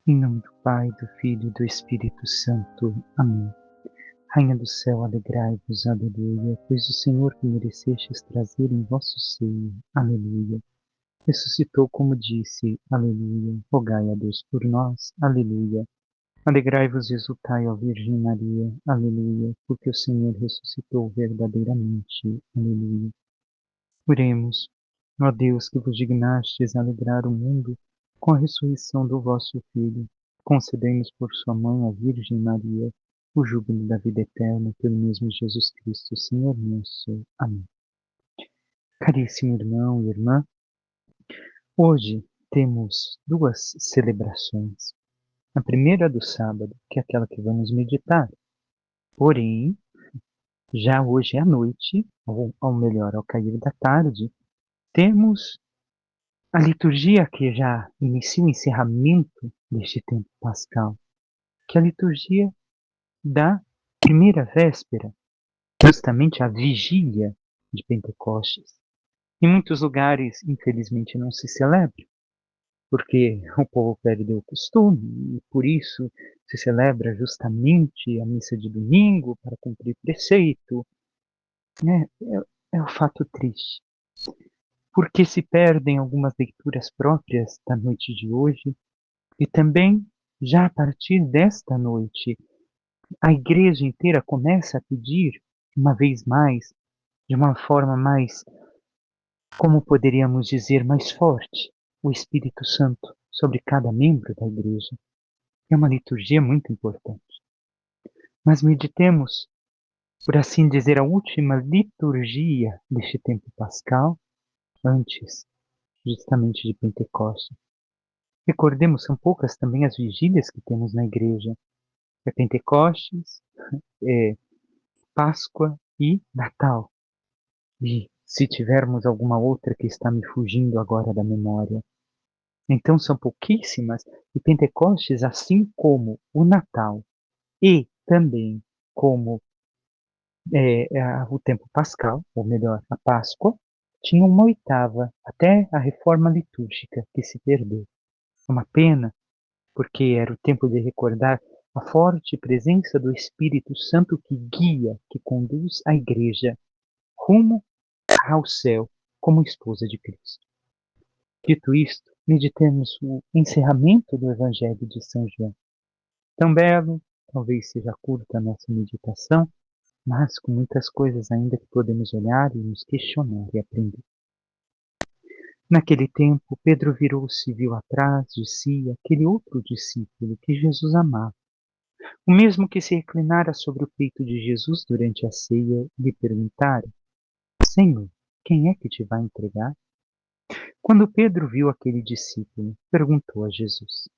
Em nome do Pai, do Filho e do Espírito Santo. Amém. Rainha do céu, alegrai-vos, aleluia, pois o Senhor que merecestes trazer em vosso seio, aleluia, ressuscitou como disse, aleluia, rogai a Deus por nós, aleluia. Alegrai-vos e exultai, ó Virgem Maria, aleluia, porque o Senhor ressuscitou verdadeiramente, aleluia. Oremos, ó Deus, que vos dignastes alegrar o mundo com a ressurreição do vosso Filho, concedei-nos por sua mãe, a Virgem Maria, o júbilo da vida eterna, pelo mesmo Jesus Cristo, Senhor nosso. Amém. Caríssimo irmão e irmã, hoje temos duas celebrações. A primeira do sábado, que é aquela que vamos meditar. Porém, já hoje à noite, ou ao melhor, ao cair da tarde, temos a liturgia que já inicia o encerramento deste tempo pascal, que é a liturgia da primeira véspera, justamente a vigília de Pentecostes. Em muitos lugares, infelizmente, não se celebra, porque o povo perdeu o costume, e por isso se celebra justamente a missa de domingo para cumprir preceito. É um fato triste, porque se perdem algumas leituras próprias da noite de hoje, e também, já a partir desta noite, a igreja inteira começa a pedir, uma vez mais, de uma forma mais, como poderíamos dizer, mais forte, o Espírito Santo sobre cada membro da igreja. É uma liturgia muito importante. Mas meditemos, por assim dizer, a última liturgia deste tempo pascal, antes justamente de Pentecostes. Recordemos, são poucas também as vigílias que temos na igreja. É Pentecostes, é Páscoa e Natal. E se tivermos alguma outra que está me fugindo agora da memória. Então são pouquíssimas, e Pentecostes, assim como o Natal e também como o tempo pascal, ou melhor, a Páscoa, tinha uma oitava, até a reforma litúrgica, que se perdeu. Uma pena, porque era o tempo de recordar a forte presença do Espírito Santo que guia, que conduz a igreja rumo ao céu como esposa de Cristo. Dito isto, meditemos o encerramento do Evangelho de São João. Tão belo, talvez seja curta a nossa meditação, mas com muitas coisas ainda que podemos olhar e nos questionar e aprender. Naquele tempo, Pedro virou-se e viu atrás de si aquele outro discípulo que Jesus amava, o mesmo que se reclinara sobre o peito de Jesus durante a ceia e lhe perguntara: Senhor, quem é que te vai entregar? Quando Pedro viu aquele discípulo, perguntou a Jesus: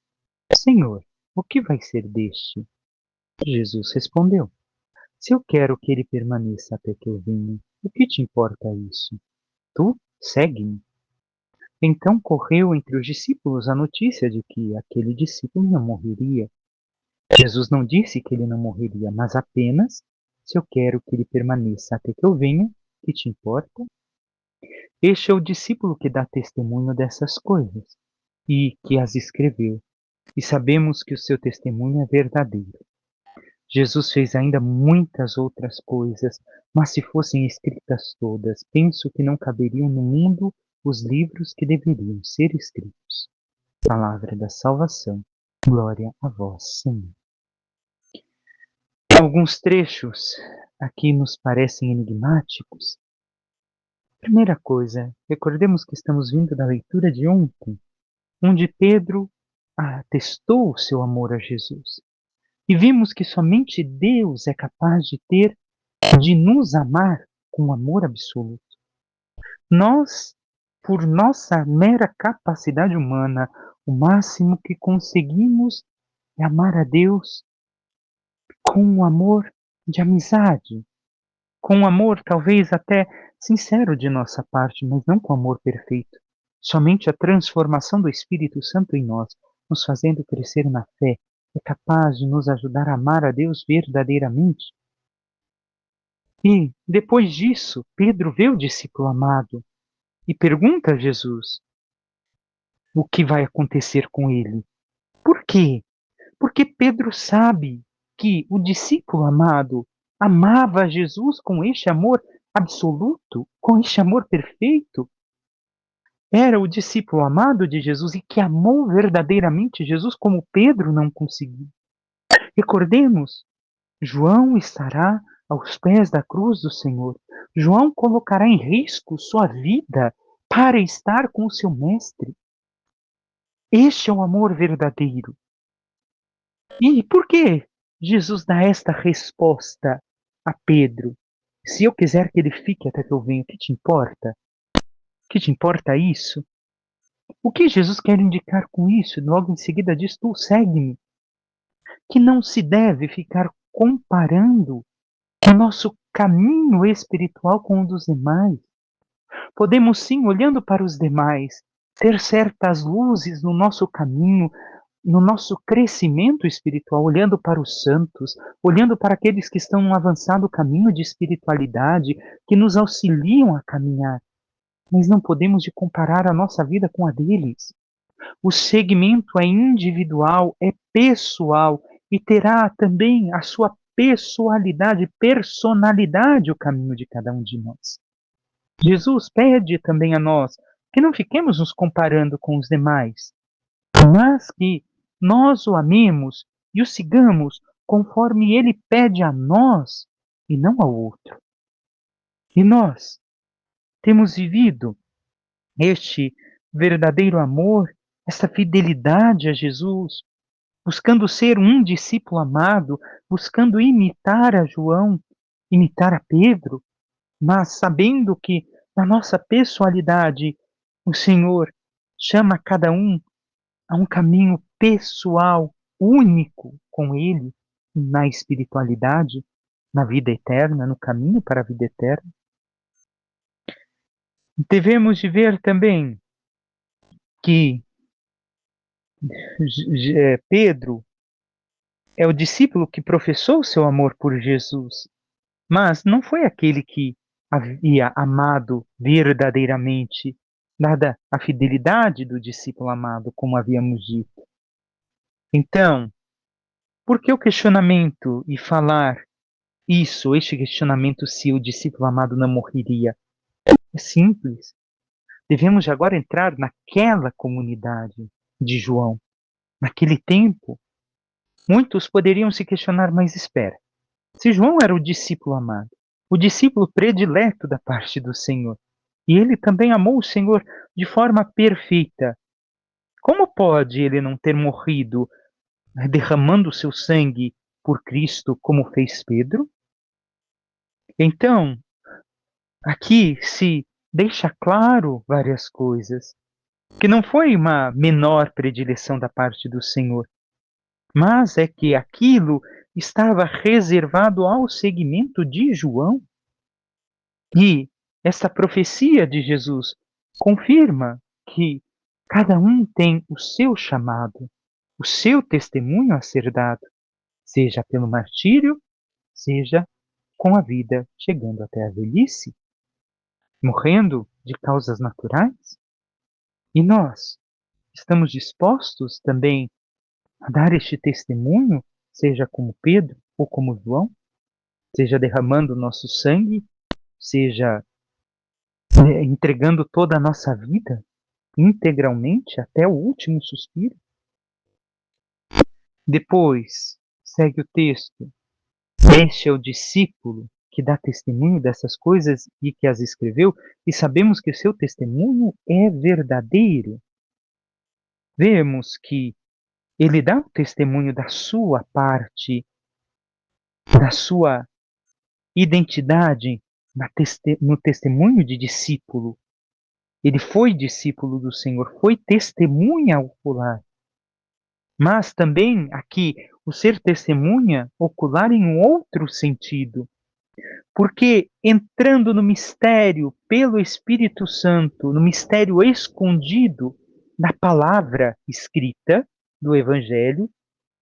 Senhor, o que vai ser deste? Jesus respondeu: Se eu quero que ele permaneça até que eu venha, o que te importa isso? Tu segue-me. Então correu entre os discípulos a notícia de que aquele discípulo não morreria. Jesus não disse que ele não morreria, mas apenas: Se eu quero que ele permaneça até que eu venha, o que te importa? Este é o discípulo que dá testemunho dessas coisas e que as escreveu, e sabemos que o seu testemunho é verdadeiro. Jesus fez ainda muitas outras coisas, mas se fossem escritas todas, penso que não caberiam no mundo os livros que deveriam ser escritos. Palavra da salvação. Glória a vós, Senhor. Alguns trechos aqui nos parecem enigmáticos. Primeira coisa, recordemos que estamos vindo da leitura de ontem, onde Pedro atestou o seu amor a Jesus. E vimos que somente Deus é capaz de nos amar com amor absoluto. Nós, por nossa mera capacidade humana, o máximo que conseguimos é amar a Deus com um amor de amizade, com um amor talvez até sincero de nossa parte, mas não com amor perfeito. Somente a transformação do Espírito Santo em nós, nos fazendo crescer na fé, é capaz de nos ajudar a amar a Deus verdadeiramente. E, depois disso, Pedro vê o discípulo amado e pergunta a Jesus o que vai acontecer com ele. Por quê? Porque Pedro sabe que o discípulo amado amava Jesus com este amor absoluto, com este amor perfeito. Era o discípulo amado de Jesus e que amou verdadeiramente Jesus como Pedro não conseguiu. Recordemos, João estará aos pés da cruz do Senhor. João colocará em risco sua vida para estar com o seu mestre. Este é o amor verdadeiro. E por que Jesus dá esta resposta a Pedro? Se eu quiser que ele fique até que eu venha, o que te importa? O que te importa isso? O que Jesus quer indicar com isso? Logo em seguida diz, tu segue-me. Que não se deve ficar comparando o nosso caminho espiritual com o dos demais. Podemos sim, olhando para os demais, ter certas luzes no nosso caminho, no nosso crescimento espiritual, olhando para os santos, olhando para aqueles que estão num avançado caminho de espiritualidade, que nos auxiliam a caminhar. Mas não podemos de comparar a nossa vida com a deles. O segmento é individual, é pessoal e terá também a sua pessoalidade, personalidade o caminho de cada um de nós. Jesus pede também a nós que não fiquemos nos comparando com os demais, mas que nós o amemos e o sigamos conforme ele pede a nós e não ao outro. E nós temos vivido este verdadeiro amor, essa fidelidade a Jesus, buscando ser um discípulo amado, buscando imitar a João, imitar a Pedro, mas sabendo que na nossa pessoalidade o Senhor chama cada um a um caminho pessoal, único com Ele, na espiritualidade, na vida eterna, no caminho para a vida eterna. Devemos de ver também que Pedro é o discípulo que professou seu amor por Jesus, mas não foi aquele que havia amado verdadeiramente, dada a fidelidade do discípulo amado, como havíamos dito. Então, por que o questionamento e falar este questionamento se o discípulo amado não morreria? É simples. Devemos agora entrar naquela comunidade de João. Naquele tempo, muitos poderiam se questionar, mas espera. Se João era o discípulo amado, o discípulo predileto da parte do Senhor, e ele também amou o Senhor de forma perfeita, como pode ele não ter morrido derramando seu sangue por Cristo, como fez Pedro? Então, aqui se deixa claro várias coisas, que não foi uma menor predileção da parte do Senhor, mas é que aquilo estava reservado ao segmento de João. E essa profecia de Jesus confirma que cada um tem o seu chamado, o seu testemunho a ser dado, seja pelo martírio, seja com a vida chegando até a velhice, morrendo de causas naturais. E nós estamos dispostos também a dar este testemunho, seja como Pedro ou como João, seja derramando o nosso sangue, seja entregando toda a nossa vida integralmente até o último suspiro. Depois, segue o texto. Este é o discípulo que dá testemunho dessas coisas e que as escreveu, e sabemos que o seu testemunho é verdadeiro. Vemos que ele dá o testemunho da sua parte, da sua identidade no testemunho de discípulo. Ele foi discípulo do Senhor, foi testemunha ocular. Mas também aqui o ser testemunha ocular em um outro sentido. Porque entrando no mistério pelo Espírito Santo, no mistério escondido da palavra escrita do Evangelho,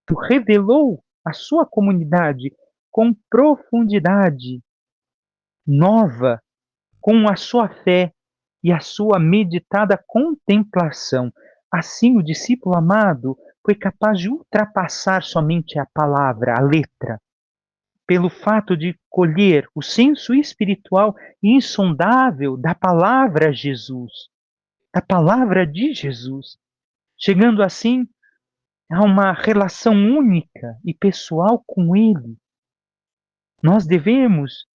tu revelou a sua comunidade com profundidade nova, com a sua fé e a sua meditada contemplação. Assim, o discípulo amado foi capaz de ultrapassar somente a palavra, a letra, pelo fato de colher o senso espiritual insondável da palavra Jesus, da palavra de Jesus, chegando assim a uma relação única e pessoal com Ele. Nós devemos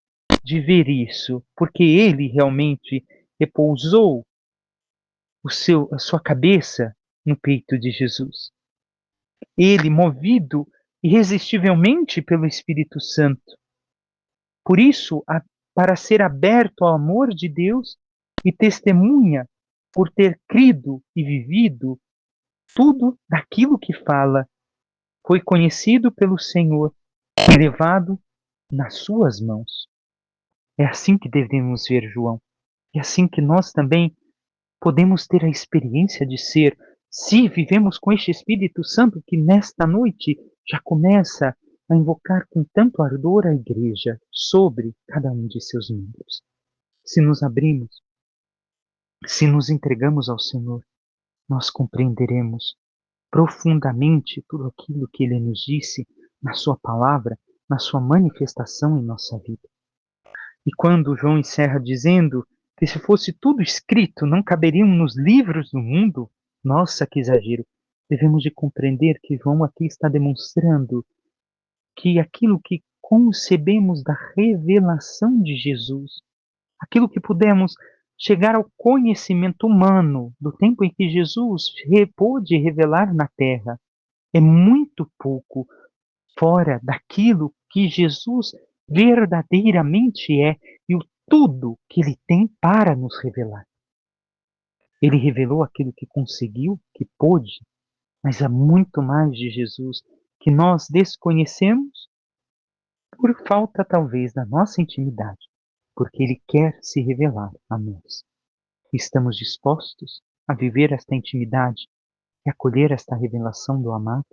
de ver isso, porque Ele realmente repousou a sua cabeça no peito de Jesus. Ele, movido irresistivelmente pelo Espírito Santo. Por isso, para ser aberto ao amor de Deus e testemunha por ter crido e vivido tudo daquilo que fala, foi conhecido pelo Senhor e levado nas suas mãos. É assim que devemos ver João. É assim que nós também podemos ter a experiência de ser, se vivemos com este Espírito Santo que nesta noite já começa a invocar com tanto ardor a igreja sobre cada um de seus membros. Se nos abrimos, se nos entregamos ao Senhor, nós compreenderemos profundamente tudo aquilo que Ele nos disse na Sua palavra, na Sua manifestação em nossa vida. E quando João encerra dizendo que se fosse tudo escrito, não caberiam nos livros do mundo, nossa, que exagero! Devemos de compreender que João aqui está demonstrando que aquilo que concebemos da revelação de Jesus, aquilo que pudemos chegar ao conhecimento humano do tempo em que Jesus pôde revelar na terra, é muito pouco fora daquilo que Jesus verdadeiramente é e o tudo que ele tem para nos revelar. Ele revelou aquilo que conseguiu, que pôde, mas há muito mais de Jesus que nós desconhecemos por falta talvez da nossa intimidade, porque ele quer se revelar a nós. Estamos dispostos a viver esta intimidade e acolher esta revelação do amado?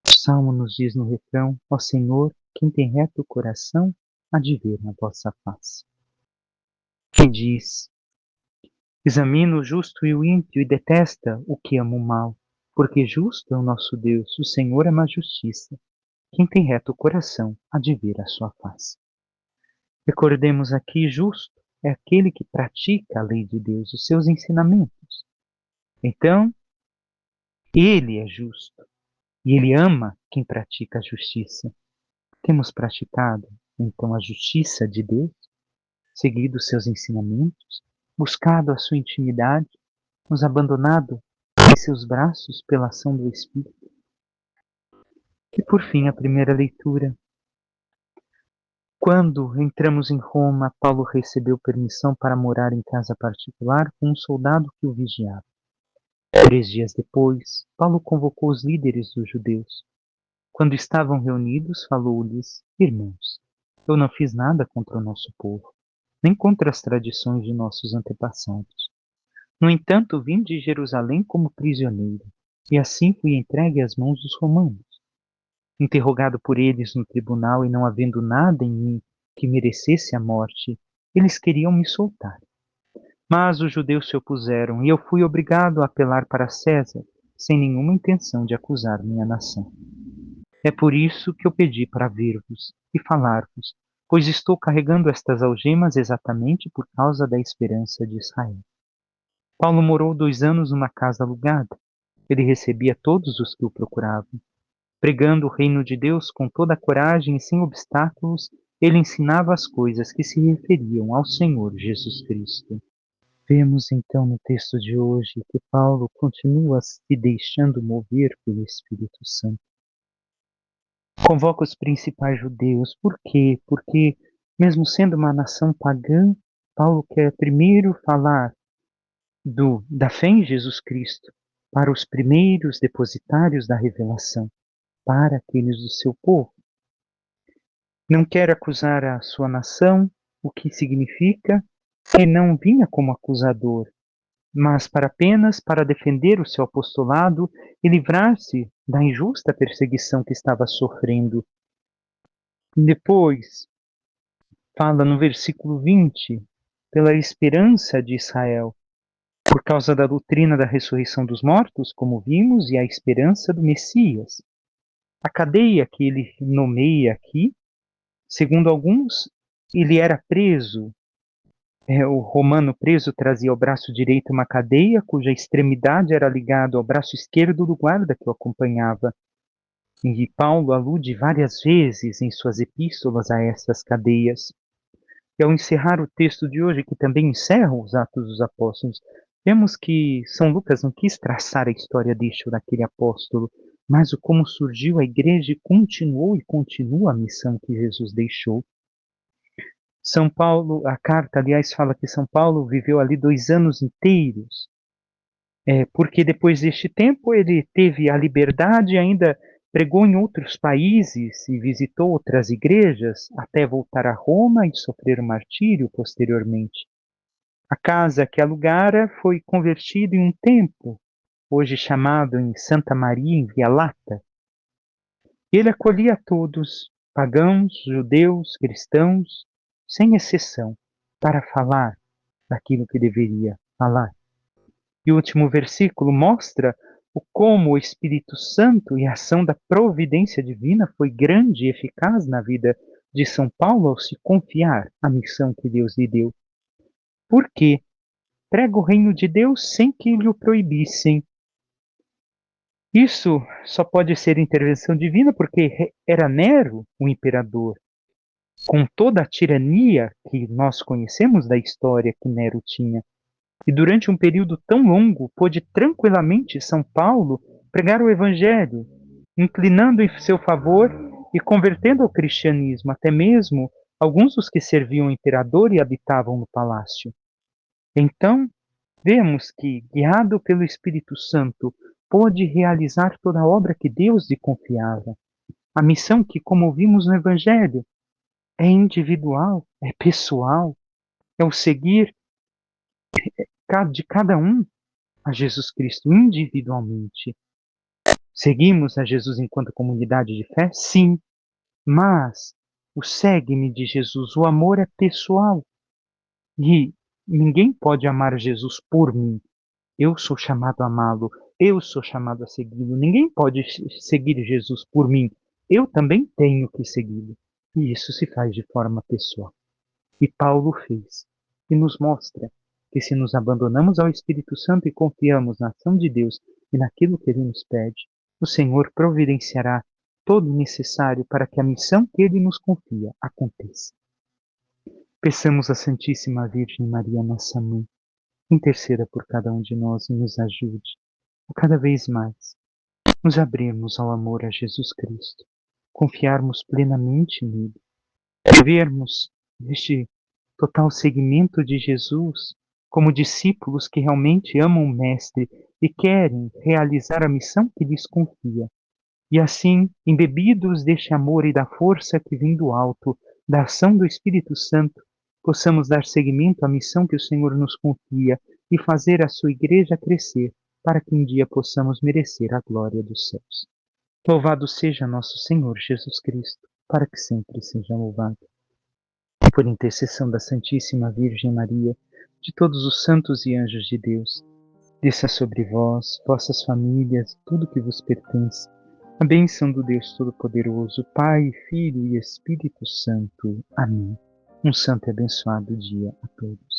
O Salmo nos diz no refrão: ó Senhor, quem tem reto o coração, há de ver na vossa face. Quem diz: examina o justo e o ímpio e detesta o que ama o mal, porque justo é o nosso Deus, o Senhor ama a justiça. Quem tem reto o coração, há de ver a sua face. Recordemos aqui, justo é aquele que pratica a lei de Deus, os seus ensinamentos. Então, ele é justo e ele ama quem pratica a justiça. Temos praticado, então, a justiça de Deus, seguido os seus ensinamentos, buscado a sua intimidade, nos abandonado em seus braços pela ação do Espírito. E por fim, a primeira leitura. Quando entramos em Roma, Paulo recebeu permissão para morar em casa particular com um soldado que o vigiava. 3 dias depois, Paulo convocou os líderes dos judeus. Quando estavam reunidos, falou-lhes: irmãos, eu não fiz nada contra o nosso povo, nem contra as tradições de nossos antepassados. No entanto, vim de Jerusalém como prisioneiro, e assim fui entregue às mãos dos romanos. Interrogado por eles no tribunal e não havendo nada em mim que merecesse a morte, eles queriam me soltar. Mas os judeus se opuseram e eu fui obrigado a apelar para César, sem nenhuma intenção de acusar minha nação. É por isso que eu pedi para ver-vos e falar-vos, pois estou carregando estas algemas exatamente por causa da esperança de Israel. Paulo morou 2 anos numa casa alugada. Ele recebia todos os que o procuravam. Pregando o reino de Deus com toda a coragem e sem obstáculos, ele ensinava as coisas que se referiam ao Senhor Jesus Cristo. Vemos então no texto de hoje que Paulo continua se deixando mover pelo Espírito Santo. Convoca os principais judeus. Por quê? Porque, mesmo sendo uma nação pagã, Paulo quer primeiro falar da fé em Jesus Cristo para os primeiros depositários da revelação, para aqueles do seu povo. Não quer acusar a sua nação, o que significa que não vinha como acusador, mas apenas para defender o seu apostolado e livrar-se da injusta perseguição que estava sofrendo. Depois, fala no versículo 20, pela esperança de Israel. por causa da doutrina da ressurreição dos mortos, como vimos, e a esperança do Messias. A cadeia que ele nomeia aqui, segundo alguns, ele era preso. O romano preso trazia ao braço direito uma cadeia, cuja extremidade era ligada ao braço esquerdo do guarda que o acompanhava. E Paulo alude várias vezes em suas epístolas a essas cadeias. E ao encerrar o texto de hoje, que também encerra os Atos dos Apóstolos, vemos que São Lucas não quis traçar a história deste ou daquele apóstolo, mas o como surgiu a igreja e continuou e continua a missão que Jesus deixou. São Paulo, a carta, aliás, fala que São Paulo viveu ali 2 anos inteiros, porque depois deste tempo ele teve a liberdade e ainda pregou em outros países e visitou outras igrejas, até voltar a Roma e sofrer o martírio posteriormente. A casa que alugara foi convertida em um templo, hoje chamado em Santa Maria, em Via Lata. Ele acolhia todos, pagãos, judeus, cristãos, sem exceção, para falar daquilo que deveria falar. E o último versículo mostra o como o Espírito Santo e a ação da providência divina foi grande e eficaz na vida de São Paulo ao se confiar à missão que Deus lhe deu. Por quê? Prega o reino de Deus sem que lhe o proibissem. Isso só pode ser intervenção divina porque era Nero o imperador, com toda a tirania que nós conhecemos da história que Nero tinha. E durante um período tão longo, pôde tranquilamente São Paulo pregar o Evangelho, inclinando em seu favor e convertendo ao cristianismo até mesmo alguns dos que serviam o imperador e habitavam no palácio. Então, vemos que, guiado pelo Espírito Santo, pôde realizar toda a obra que Deus lhe confiava. A missão que, como vimos no Evangelho, é individual, é pessoal, é o seguir de cada um a Jesus Cristo individualmente. Seguimos a Jesus enquanto comunidade de fé? Sim, mas o segue-me de Jesus, o amor é pessoal. E ninguém pode amar Jesus por mim. Eu sou chamado a amá-lo, eu sou chamado a segui-lo. Ninguém pode seguir Jesus por mim. Eu também tenho que segui-lo. E isso se faz de forma pessoal. E Paulo fez. E nos mostra que se nos abandonamos ao Espírito Santo e confiamos na ação de Deus e naquilo que Ele nos pede, o Senhor providenciará todo o necessário para que a missão que Ele nos confia aconteça. Peçamos à Santíssima Virgem Maria, nossa Mãe, interceda por cada um de nós e nos ajude a cada vez mais nos abrirmos ao amor a Jesus Cristo, confiarmos plenamente nele, vivermos este total seguimento de Jesus como discípulos que realmente amam o Mestre e querem realizar a missão que lhes confia. E assim, embebidos deste amor e da força que vem do alto, da ação do Espírito Santo, possamos dar seguimento à missão que o Senhor nos confia e fazer a sua igreja crescer, para que um dia possamos merecer a glória dos céus. Louvado seja nosso Senhor Jesus Cristo, para que sempre seja louvado. Por intercessão da Santíssima Virgem Maria, de todos os santos e anjos de Deus, desça sobre vós, vossas famílias, tudo que vos pertence, a bênção do Deus Todo-Poderoso, Pai, Filho e Espírito Santo. Amém. Um santo e abençoado dia a todos.